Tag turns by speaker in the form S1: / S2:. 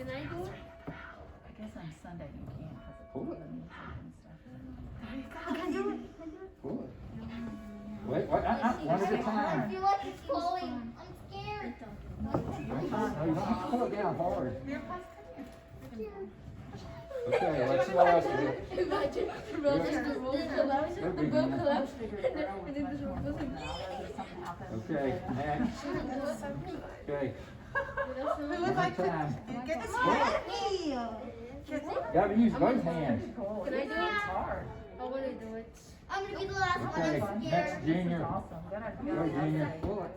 S1: Can I do it?
S2: I guess on Sunday you can't because of
S3: Pull it.
S2: the music and stuff.
S1: I can do it.
S3: Pull it. Wait, one at a
S1: I
S3: time.
S1: feel like it's falling. I'm scared.
S3: No, you don't have to pull it down hard. Okay, let's see what else we get.
S1: Imagine the road collapses, the boat collapses, and then this one goes like
S3: Okay, next. Okay,
S4: Who would
S3: one
S4: like
S3: at a time.
S4: to get this
S3: Pull
S4: one?
S3: it. Gotta use both hands.
S1: Can I do it?
S2: It's hard.
S1: I want to do it.
S5: I'm gonna be the last one.
S3: Okay,
S5: I'm
S3: next
S5: scared.
S3: junior.
S2: Awesome.
S3: Go junior, pull it.